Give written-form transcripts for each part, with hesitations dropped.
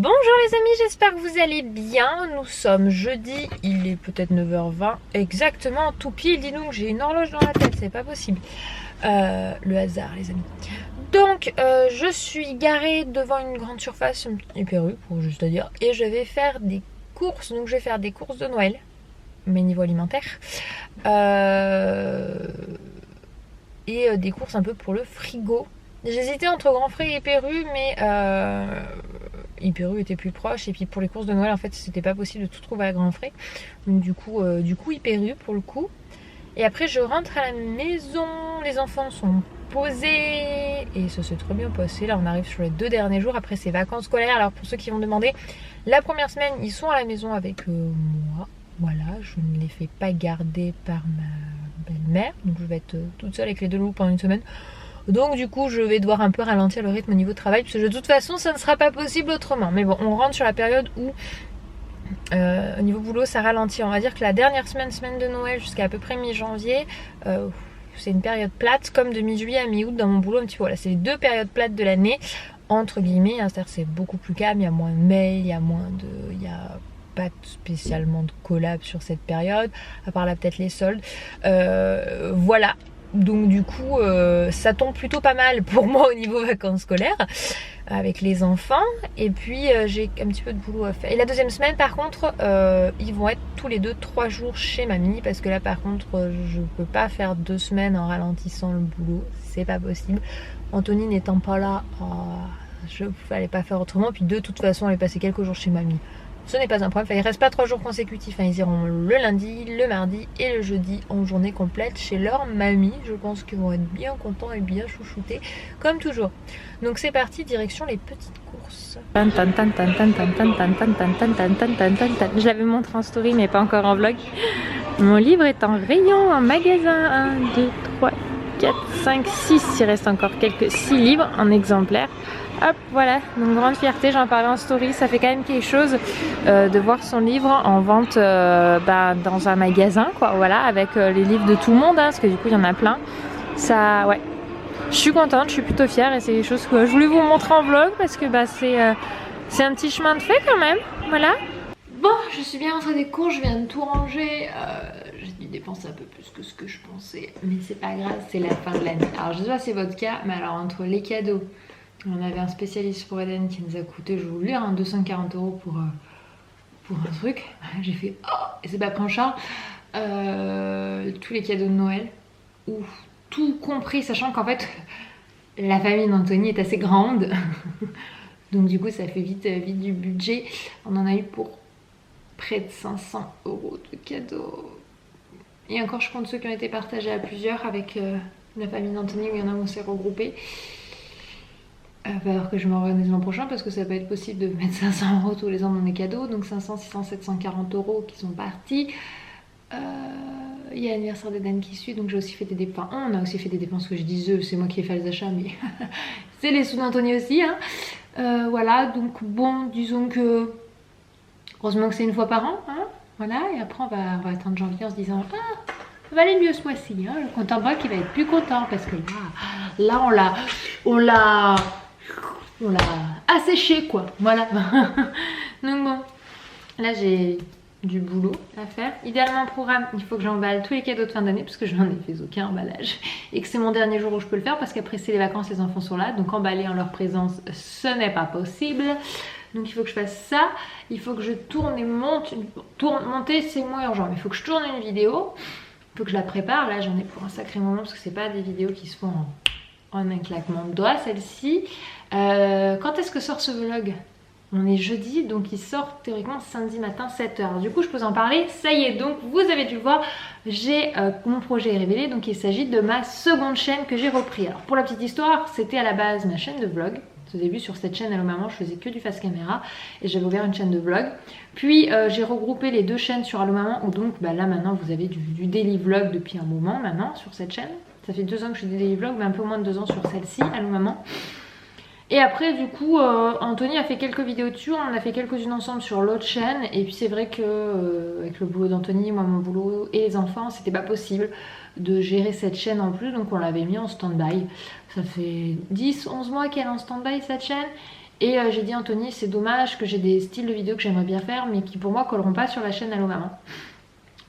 Bonjour les amis, j'espère que vous allez bien. Nous sommes jeudi, il est peut-être 9h20. Exactement, tout pile, dis donc, j'ai une horloge dans la tête, c'est pas possible. Le hasard les amis. Donc je suis garée devant une grande surface hyper rue, pour juste à dire, et je vais faire des courses. Donc je vais faire des courses de Noël, mais niveau alimentaire. Et des courses un peu pour le frigo. J'hésitais entre Grand Frais et Perru, mais Hyper U était plus proche, et puis pour les courses de Noël en fait c'était pas possible de tout trouver à Grand Frais, donc du coup Hyper U pour le coup. Et après je rentre à la maison, les enfants sont posés et ça s'est très bien passé. Là on arrive sur les 2 derniers jours après ces vacances scolaires. Alors pour ceux qui vont demander, la première semaine ils sont à la maison avec moi, voilà, je ne les fais pas garder par ma belle-mère, donc je vais être toute seule avec les 2 loups pendant une semaine. Donc du coup je vais devoir un peu ralentir le rythme au niveau de travail, parce que de toute façon ça ne sera pas possible autrement. Mais bon, on rentre sur la période où au niveau boulot ça ralentit. On va dire que la dernière semaine de Noël jusqu'à peu près mi-janvier, c'est une période plate, comme de mi-juillet à mi-août dans mon boulot un petit peu. Voilà, c'est les 2 périodes plates de l'année entre guillemets, hein, c'est-à-dire c'est beaucoup plus calme, il y a moins de mails, il y a pas spécialement de collab sur cette période, à part là peut-être les soldes. Voilà. Donc du coup ça tombe plutôt pas mal pour moi au niveau vacances scolaires avec les enfants. Et puis j'ai un petit peu de boulot à faire. Et la deuxième semaine par contre ils vont être tous les 2 3 jours chez mamie, parce que là par contre je peux pas faire 2 semaines en ralentissant le boulot, c'est pas possible. Anthony n'étant pas là, je fallait pas faire autrement. Puis de toute façon elle est passée quelques jours chez mamie, ce n'est pas un problème. Enfin, il reste pas 3 jours consécutifs, hein. Ils iront le lundi, le mardi et le jeudi en journée complète chez leur mamie. Je pense qu'ils vont être bien contents et bien chouchoutés comme toujours. Donc c'est parti, direction les petites courses. Je l'avais montré en story mais pas encore en vlog. Mon livre est en rayon, en magasin. 1, 2, 3, 4, 5, 6. Il reste encore 6 livres en exemplaires. Hop, voilà, donc grande fierté, j'en parlais en story, ça fait quand même quelque chose de voir son livre en vente dans un magasin, quoi, voilà, avec les livres de tout le monde, hein, parce que du coup il y en a plein. Ça, ouais, je suis contente, je suis plutôt fière, et c'est des choses que je voulais vous montrer en vlog, parce que c'est un petit chemin de fait quand même, voilà. Bon, je suis bien rentrée des cours, je viens de tout ranger. J'ai dû dépenser un peu plus que ce que je pensais, mais c'est pas grave, c'est la fin de l'année. Alors je sais pas si c'est votre cas, mais alors entre les cadeaux, on avait un spécialiste pour Eden qui nous a coûté, je vais vous le lire, 240 € pour un truc. J'ai fait oh, et c'est pas penchant. Tous les cadeaux de Noël, ouf, tout compris, sachant qu'en fait la famille d'Anthony est assez grande. Donc du coup ça fait vite du budget. On en a eu pour près de 500 € de cadeaux. Et encore je compte ceux qui ont été partagés à plusieurs avec la famille d'Anthony, où il y en a où on s'est regroupés. Il va falloir que je m'organise l'an prochain, parce que ça peut être possible de mettre 500 € tous les ans dans mes cadeaux. Donc 500, 600, 740 € qui sont partis. Il y a l'anniversaire d'Eden qui suit, donc j'ai aussi fait des dépenses. On a aussi fait des dépenses, que je dis c'est moi qui ai fait les achats, mais c'est les sous d'Anthony aussi, hein. Voilà, donc bon, disons que heureusement que c'est une fois par an, hein. Voilà, et après on va attendre janvier en se disant ah, ça va aller mieux ce mois-ci, hein. Le compte en banque il va être plus content, parce que là on l'a asséché, quoi, voilà. Donc bon, là j'ai du boulot à faire. Idéalement programme, il faut que j'emballe tous les cadeaux de fin d'année, parce que je n'en ai fait aucun emballage, et que c'est mon dernier jour où je peux le faire, parce qu'après c'est les vacances, les enfants sont là, donc emballer en leur présence ce n'est pas possible. Donc il faut que je fasse ça, il faut que je tourne et monte. Monter c'est moins urgent, mais il faut que je tourne une vidéo, il faut que je la prépare. Là j'en ai pour un sacré moment, parce que c'est pas des vidéos qui se font en un claquement de doigts, celle-ci. Quand est-ce que sort ce vlog? On est jeudi, donc il sort théoriquement samedi matin 7h. Du coup je peux en parler, ça y est, donc vous avez dû le voir, j'ai mon projet est révélé. Donc il s'agit de ma seconde chaîne que j'ai repris. Alors pour la petite histoire, c'était à la base ma chaîne de vlog. Au début sur cette chaîne Allo Maman je faisais que du face caméra, et j'avais ouvert une chaîne de vlog. Puis j'ai regroupé les 2 chaînes sur Allo Maman, où donc là maintenant vous avez du daily vlog depuis un moment maintenant sur cette chaîne. Ça fait 2 ans que je fais des daily vlogs, mais un peu moins de 2 ans sur celle-ci, Allo Maman. Et après du coup Anthony a fait quelques vidéos dessus, on en a fait quelques-unes ensemble sur l'autre chaîne. Et puis c'est vrai que avec le boulot d'Anthony, moi mon boulot et les enfants, c'était pas possible de gérer cette chaîne en plus, donc on l'avait mis en stand-by. Ça fait 10-11 mois qu'elle est en stand-by cette chaîne, Et j'ai dit Anthony, c'est dommage que j'ai des styles de vidéos que j'aimerais bien faire mais qui pour moi colleront pas sur la chaîne Allo Maman.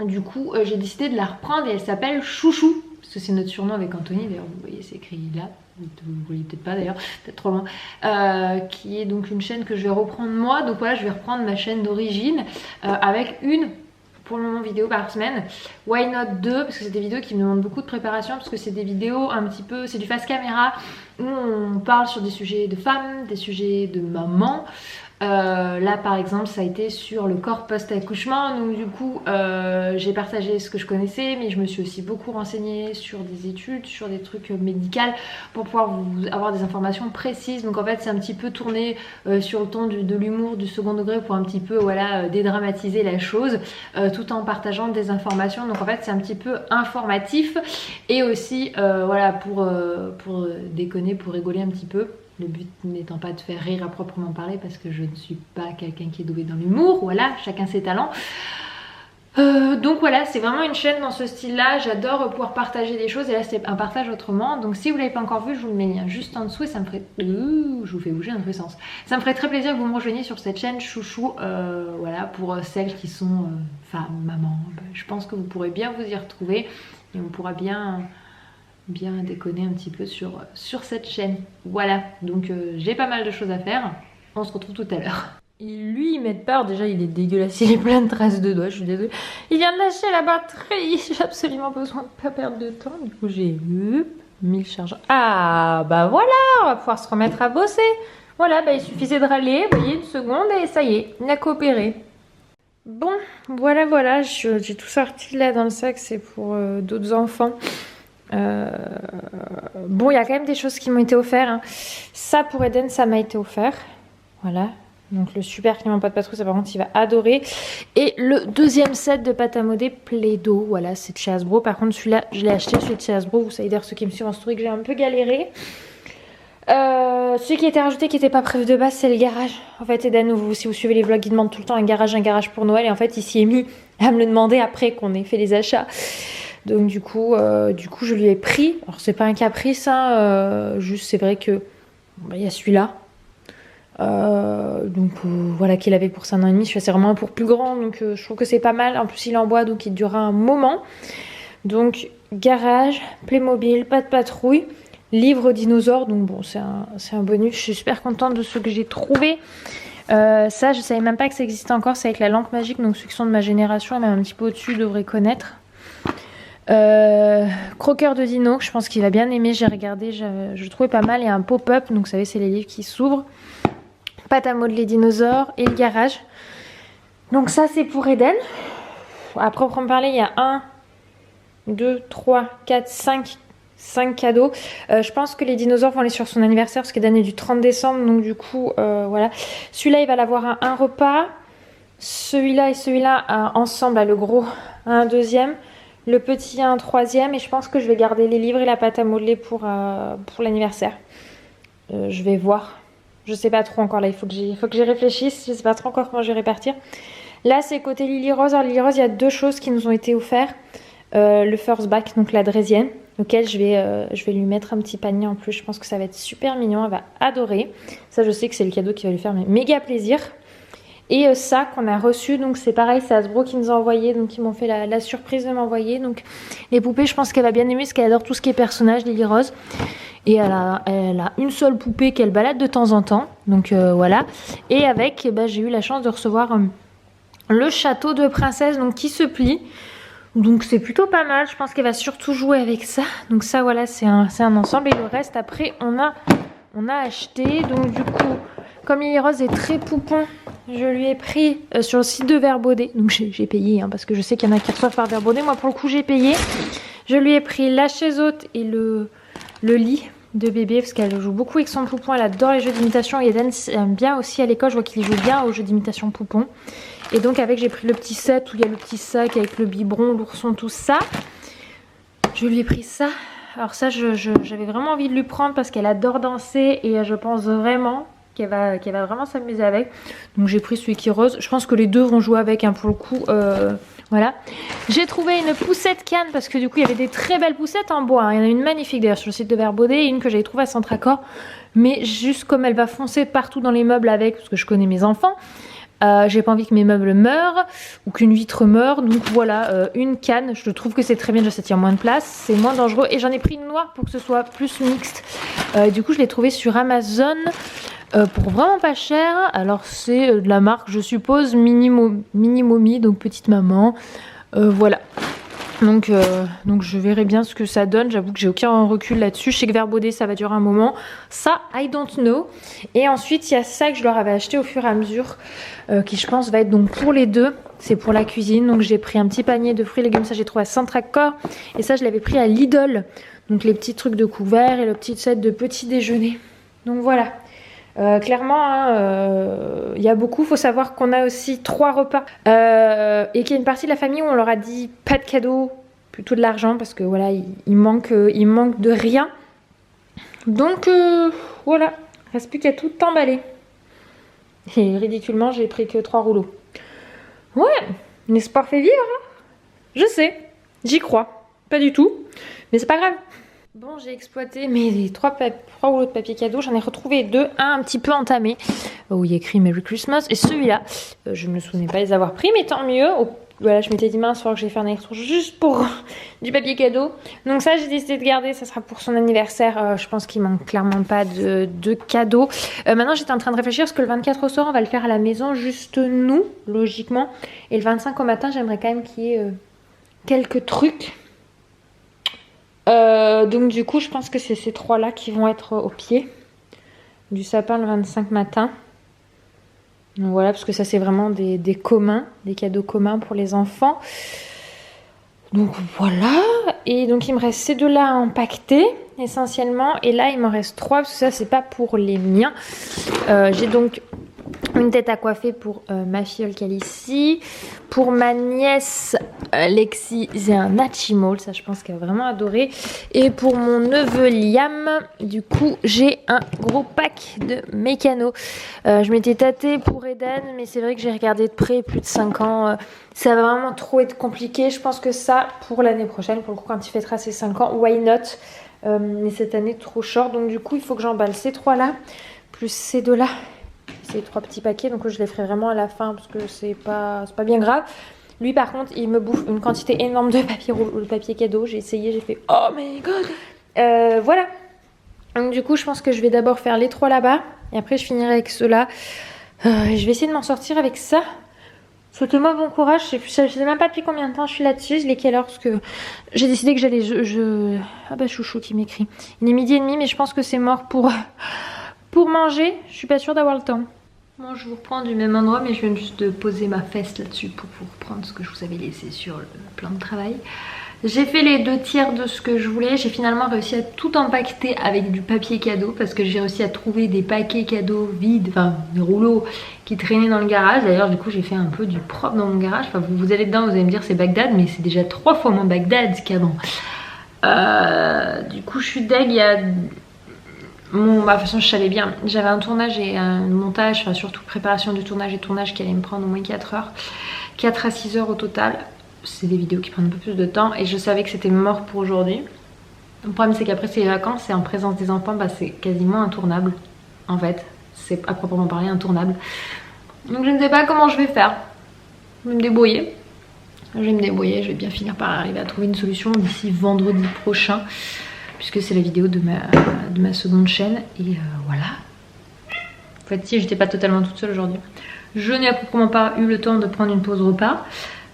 Du coup j'ai décidé de la reprendre et elle s'appelle Chouchou, parce que c'est notre surnom avec Anthony, d'ailleurs vous voyez c'est écrit là, vous voyez peut-être pas d'ailleurs, peut-être trop loin, qui est donc une chaîne que je vais reprendre moi. Donc voilà, je vais reprendre ma chaîne d'origine avec une pour le moment vidéo par semaine. Why not 2, parce que c'est des vidéos qui me demandent beaucoup de préparation, parce que c'est des vidéos un petit peu, c'est du face caméra où on parle sur des sujets de femmes, des sujets de maman. Là par exemple ça a été sur le corps post-accouchement, donc du coup j'ai partagé ce que je connaissais, mais je me suis aussi beaucoup renseignée sur des études, sur des trucs médicaux pour pouvoir avoir des informations précises. Donc en fait c'est un petit peu tourné sur le ton de l'humour du second degré pour un petit peu voilà dédramatiser la chose tout en partageant des informations. Donc en fait c'est un petit peu informatif et aussi voilà pour déconner, pour rigoler un petit peu. Le but n'étant pas de faire rire à proprement parler parce que je ne suis pas quelqu'un qui est doué dans l'humour, voilà, chacun ses talents. Donc voilà, c'est vraiment une chaîne dans ce style-là, j'adore pouvoir partager des choses et là c'est un partage autrement. Donc si vous ne l'avez pas encore vu, je vous le mets lien juste en dessous et ça me ferait... je vous fais bouger dans tous les sens. Ça me ferait très plaisir que vous me rejoigniez sur cette chaîne Chouchou, voilà, pour celles qui sont femmes, mamans. Je pense que vous pourrez bien vous y retrouver et on pourra bien déconner un petit peu sur cette chaîne. Voilà, donc j'ai pas mal de choses à faire. On se retrouve tout à l'heure. Et lui, il m'aide pas. Alors déjà, il est dégueulasse, il est plein de traces de doigts, je suis désolée. Il vient de lâcher la batterie. J'ai absolument besoin de pas perdre de temps. Du coup, j'ai mis le chargeur. Ah, bah voilà, on va pouvoir se remettre à bosser. Voilà, bah il suffisait de râler, vous voyez, une seconde et ça y est, il a coopéré. Bon, voilà, j'ai tout sorti là dans le sac, c'est pour d'autres enfants. Bon, il y a quand même des choses qui m'ont été offertes. Hein. Ça pour Eden, ça m'a été offert. Voilà. Donc le super Clément Pâte Patrouille, ça par contre il va adorer. Et le deuxième set de pâte à modeler Play-Doh. Voilà, c'est de chez Hasbro. Par contre celui-là, je l'ai acheté, celui de chez Hasbro. Vous savez d'ailleurs ceux qui me suivent en story que j'ai un peu galéré. Celui qui a été rajouté, qui n'était pas prévu de base, c'est le garage. En fait, Eden, si vous suivez les vlogs, il demande tout le temps un garage pour Noël. Et en fait, il s'y est mis à me le demander après qu'on ait fait les achats. Donc du coup je lui ai pris. Alors c'est pas un caprice, hein, juste c'est vrai que il y a celui-là. Voilà qu'il avait pour 5 ans et demi. C'est vraiment pour plus grand, donc je trouve que c'est pas mal. En plus il est en bois, donc il durera un moment. Donc garage, Playmobil, Pâte Patrouille, livre dinosaure. Donc bon c'est un bonus. Je suis super contente de ce que j'ai trouvé. Ça je savais même pas que ça existait encore. C'est avec la lampe magique, donc ceux qui sont de ma génération et même un petit peu au-dessus devraient connaître. Croqueur de dino, je pense qu'il va bien aimer. J'ai regardé, je le trouvais pas mal. Il y a un pop-up, donc vous savez c'est les livres qui s'ouvrent. Pâte à modeler dinosaures et le garage. Donc ça c'est pour Eden. À proprement parler, il y a 1, 2, 3, 4, 5 cadeaux. Je pense que les dinosaures vont aller sur son anniversaire parce qu'Eden est du 30 décembre. Donc du coup voilà. Celui-là il va l'avoir à un repas. Celui-là et celui-là ensemble, là, le gros un deuxième. Le petit un troisième, et je pense que je vais garder les livres et la pâte à modeler pour l'anniversaire. Je vais voir. Je sais pas trop encore là, il faut que j'y réfléchisse. Je sais pas trop encore comment je vais répartir. Là c'est côté Lily Rose. Alors Lily Rose, il y a 2 choses qui nous ont été offertes. Le first back, donc la draisienne, auquel je vais lui mettre un petit panier en plus. Je pense que ça va être super mignon, elle va adorer. Ça je sais que c'est le cadeau qui va lui faire méga plaisir. Et ça qu'on a reçu, donc c'est pareil, c'est Hasbro qui nous a envoyé, donc ils m'ont fait la surprise de m'envoyer. Donc les poupées, je pense qu'elle va bien aimer parce qu'elle adore tout ce qui est personnage, Lily Rose. Et elle a une seule poupée qu'elle balade de temps en temps, donc voilà. Et avec, j'ai eu la chance de recevoir le château de princesse, donc qui se plie. Donc c'est plutôt pas mal, je pense qu'elle va surtout jouer avec ça. Donc ça voilà, c'est un ensemble. Et le reste après on a acheté, donc du coup... Comme Lily Rose est très poupon, je lui ai pris sur le site de Verbaudet. Donc j'ai payé, hein, parce que je sais qu'il y en a qui reçoivent par Verbaudet. Moi pour le coup j'ai payé. Je lui ai pris la chaise haute et le lit de bébé, parce qu'elle joue beaucoup avec son poupon. Elle adore les jeux d'imitation. Et Eden aime bien aussi à l'école, je vois qu'il joue bien aux jeux d'imitation poupon. Et donc avec j'ai pris le petit set où il y a le petit sac avec le biberon, l'ourson, tout ça. Je lui ai pris ça. Alors ça j'avais vraiment envie de lui prendre parce qu'elle adore danser et je pense vraiment... qu'elle va vraiment s'amuser avec. Donc j'ai pris celui qui est rose. Je pense que les deux vont jouer avec, hein, pour le coup. Voilà. J'ai trouvé une poussette canne parce que du coup il y avait des très belles poussettes en bois. Il y en a une magnifique d'ailleurs sur le site de Vert Baudet et une que j'avais trouvée à Centracor. Mais juste comme elle va foncer partout dans les meubles avec, parce que je connais mes enfants, j'ai pas envie que mes meubles meurent ou qu'une vitre meure. Donc voilà, une canne. Je trouve que c'est très bien, déjà ça tient moins de place, c'est moins dangereux. Et j'en ai pris une noire pour que ce soit plus mixte. Du coup je l'ai trouvée sur Amazon. Pour vraiment pas cher, alors c'est de la marque je suppose Minimomi, donc petite maman, voilà. Donc je verrai bien ce que ça donne, j'avoue que j'ai aucun recul là-dessus, je sais que Vert Baudet ça va durer un moment, ça I don't know. Et ensuite il y a ça que je leur avais acheté au fur et à mesure, qui je pense va être donc pour les deux, c'est pour la cuisine, donc j'ai pris un petit panier de fruits et légumes, ça j'ai trouvé à Centracor, et ça je l'avais pris à Lidl, donc les petits trucs de couvert et le petit set de petit déjeuner, donc voilà. Clairement, il y a beaucoup. Il faut savoir qu'on a aussi 3 repas et qu'il y a une partie de la famille où on leur a dit pas de cadeaux, plutôt de l'argent parce que voilà, il manque de rien. Donc voilà, il reste plus qu'à tout emballer. Et ridiculement, j'ai pris que 3 rouleaux. Ouais, l'espoir fait vivre. Hein, je sais, j'y crois. Pas du tout, mais c'est pas grave. Bon, j'ai exploité mes 3 rouleaux de papier cadeau. J'en ai retrouvé 2. Un petit peu entamé, où il y a écrit Merry Christmas. Et celui-là, je me souvenais pas les avoir pris, mais tant mieux. Voilà, je m'étais dit mince, il faudra que je vais faire un aller-retour juste pour du papier cadeau. Donc ça, j'ai décidé de garder. Ça sera pour son anniversaire. Je pense qu'il manque clairement pas de cadeaux. Maintenant, j'étais en train de réfléchir parce que le 24 au soir, on va le faire à la maison, juste nous, logiquement. Et le 25 au matin, j'aimerais quand même qu'il y ait quelques trucs. Donc du coup je pense que c'est ces 3 là qui vont être au pied du sapin le 25 matin. Donc voilà, parce que ça c'est vraiment des communs, des cadeaux communs pour les enfants. Donc voilà, et donc il me reste ces 2 là à empaqueter essentiellement, et là il m'en reste 3 parce que ça c'est pas pour les miens. J'ai donc une tête à coiffer pour ma filleule Calicie. Pour ma nièce Lexi, j'ai un Hatchimal, ça je pense qu'elle a vraiment adoré. Et pour mon neveu Liam, du coup, j'ai un gros pack de mécano. Je m'étais tâtée pour Eden, mais c'est vrai que j'ai regardé de près, plus de 5 ans. Ça va vraiment trop être compliqué. Je pense que ça, pour l'année prochaine, pour le coup, quand il fêtera ses 5 ans, why not? Mais cette année, trop short. Donc du coup, il faut que j'emballe ces 3 là, plus ces 2 là. Ces 3 petits paquets, donc je les ferai vraiment à la fin parce que c'est pas bien grave. Lui par contre il me bouffe une quantité énorme de papier cadeau. J'ai essayé, j'ai fait oh my god. Voilà, donc du coup je pense que je vais d'abord faire les 3 là-bas et après je finirai avec ceux-là. Je vais essayer de m'en sortir avec ça. Souhaitez-moi bon courage. Je sais même pas depuis combien de temps je suis là-dessus. Je l'ai quelle heure parce que j'ai décidé que j'allais ah bah chouchou qui m'écrit, il est 12h30 mais je pense que c'est mort pour manger. Je suis pas sûre d'avoir le temps. Bon, je vous reprends du même endroit, mais je viens juste de poser ma fesse là-dessus pour vous reprendre ce que je vous avais laissé sur le plan de travail. J'ai fait les 2 tiers de ce que je voulais. J'ai finalement réussi à tout empaqueter avec du papier cadeau parce que j'ai réussi à trouver des paquets cadeaux vides, enfin des rouleaux qui traînaient dans le garage. D'ailleurs, du coup, j'ai fait un peu du propre dans mon garage. Enfin, vous allez dedans, vous allez me dire c'est Bagdad, mais c'est déjà 3 fois moins Bagdad qu'avant. Du coup, je suis deg. Il y a de toute façon je savais bien, j'avais un tournage et un montage, enfin surtout préparation du tournage et tournage qui allait me prendre au moins 4 heures, 4 à 6 heures au total. C'est des vidéos qui prennent un peu plus de temps et je savais que c'était mort pour aujourd'hui. Le problème c'est qu'après c'est les vacances et en présence des enfants bah, c'est quasiment intournable en fait, c'est à proprement parler intournable. Donc je ne sais pas comment je vais faire, je vais me débrouiller. Je vais bien finir par arriver à trouver une solution d'ici vendredi prochain. Puisque c'est la vidéo de ma seconde chaîne. Et voilà. En fait, si j'étais pas totalement toute seule aujourd'hui. Je n'ai à proprement pas eu le temps de prendre une pause repas.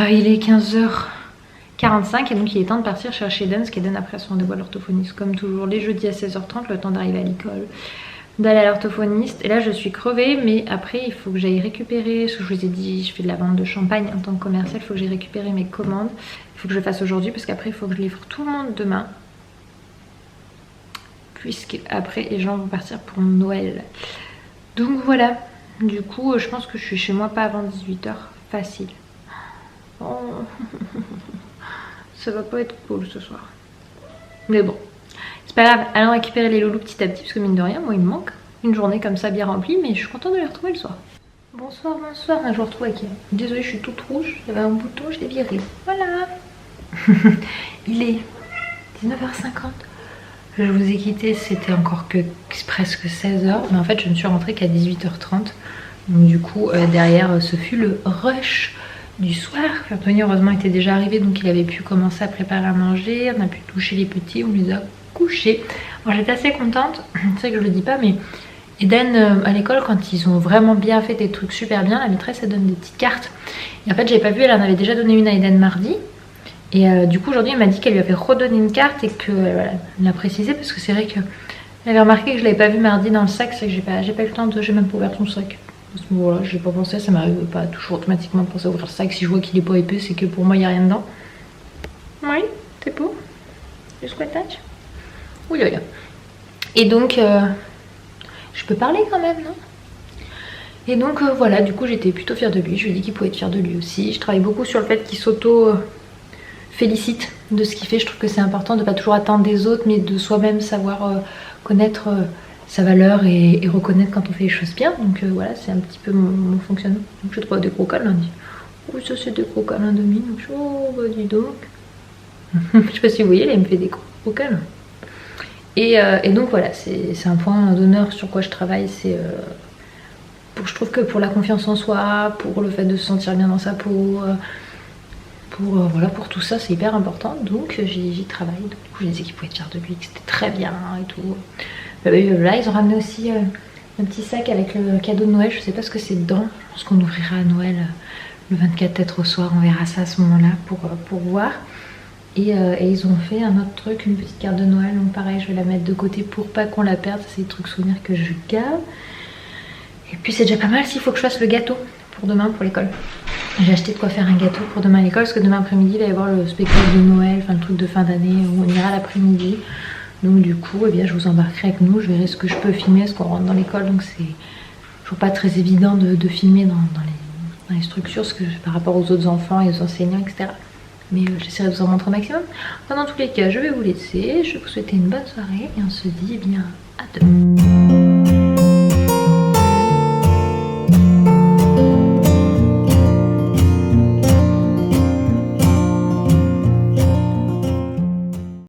Il est 15h45 et donc il est temps de partir chercher Eden. Parce qu'Eden après son rendez-vous à l'orthophoniste comme toujours les jeudis à 16h30. Le temps d'arriver à l'école, d'aller à l'orthophoniste. Et là je suis crevée. Mais après il faut que j'aille récupérer. Ce que je vous ai dit, je fais de la vente de champagne en tant que commercial. Il faut que j'aille récupérer mes commandes. Il faut que je le fasse aujourd'hui parce qu'après il faut que je livre tout le monde demain. Puisque après les gens vont partir pour Noël. Donc voilà, du coup je pense que je suis chez moi pas avant 18h, facile. Oh. Ça va pas être cool ce soir. Mais bon, c'est pas grave, allons récupérer les loulous petit à petit parce que mine de rien, moi il me manque une journée comme ça bien remplie, mais je suis contente de les retrouver le soir. Bonsoir, bonsoir. Je vous retrouve avec elle. Désolée, je suis toute rouge. J'avais un bouton, je l'ai viré. Voilà. Il est 19h50. Je vous ai quitté, c'était encore que presque 16h. Mais en fait, je ne suis rentrée qu'à 18h30. Donc du coup, derrière, ce fut le rush du soir. Anthony, heureusement, était déjà arrivé. Donc il avait pu commencer à préparer à manger. On a pu toucher les petits. On les a couchés. Alors j'étais assez contente. C'est vrai que je le dis pas, mais... Eden à l'école, quand ils ont vraiment bien fait des trucs super bien, la maîtresse elle donne des petites cartes. Et en fait j'avais pas vu, elle en avait déjà donné une à Eden mardi. Et du coup aujourd'hui elle m'a dit qu'elle lui avait redonné une carte et que voilà, elle l'a précisé parce que c'est vrai qu'elle avait remarqué que je l'avais pas vu mardi dans le sac. C'est vrai que j'ai pas eu le temps de... J'ai même pas ouvert son sac. À ce moment-là j'ai pas pensé, ça m'arrive pas toujours automatiquement de penser à ouvrir le sac. Si je vois qu'il est pas épais, c'est que pour moi il n'y a rien dedans. Oui, c'est beau. Le squattage. Oui, oui. Et donc... je peux parler quand même, non? Et donc voilà, du coup j'étais plutôt fière de lui. Je lui ai dit qu'il pouvait être fier de lui aussi. Je travaille beaucoup sur le fait qu'il s'auto-félicite de ce qu'il fait. Je trouve que c'est important de ne pas toujours attendre des autres, mais de soi-même savoir connaître sa valeur et reconnaître quand on fait les choses bien. Donc voilà, c'est un petit peu mon fonctionnement. Donc je trouve des gros câlins. Oui, ça c'est des gros câlins de mine. Donc, oh bah dis donc. Je sais pas si vous voyez, là il me fait des gros câlins. Et donc voilà, c'est un point d'honneur sur quoi je travaille. Je trouve que pour la confiance en soi, pour le fait de se sentir bien dans sa peau, voilà, pour tout ça c'est hyper important. Donc j'y travaille. Donc, du coup je disais qu'il pouvait être fier de lui, que c'était très bien et tout. Là ils ont ramené aussi un petit sac avec le cadeau de Noël. Je sais pas ce que c'est dedans. Je pense qu'on ouvrira à Noël le 24 peut-être au soir. On verra ça à ce moment là pour voir. Et ils ont fait un autre truc, une petite carte de Noël. Donc pareil, je vais la mettre de côté pour pas qu'on la perde. C'est des trucs souvenirs que je garde. Et puis c'est déjà pas mal s'il faut que je fasse le gâteau pour demain pour l'école. J'ai acheté de quoi faire un gâteau pour demain à l'école. Parce que demain après-midi il va y avoir le spectacle de Noël, enfin le truc de fin d'année où on ira l'après-midi. Donc du coup eh bien, je vous embarquerai avec nous. Je verrai ce que je peux filmer parce qu'on rentre dans l'école. Donc c'est toujours pas très évident de filmer dans les structures parce que, par rapport aux autres enfants et aux enseignants, etc. Mais j'essaierai de vous en montrer un maximum. Dans tous les cas, je vais vous laisser. Je vais vous souhaiter une bonne soirée et on se dit eh bien à demain.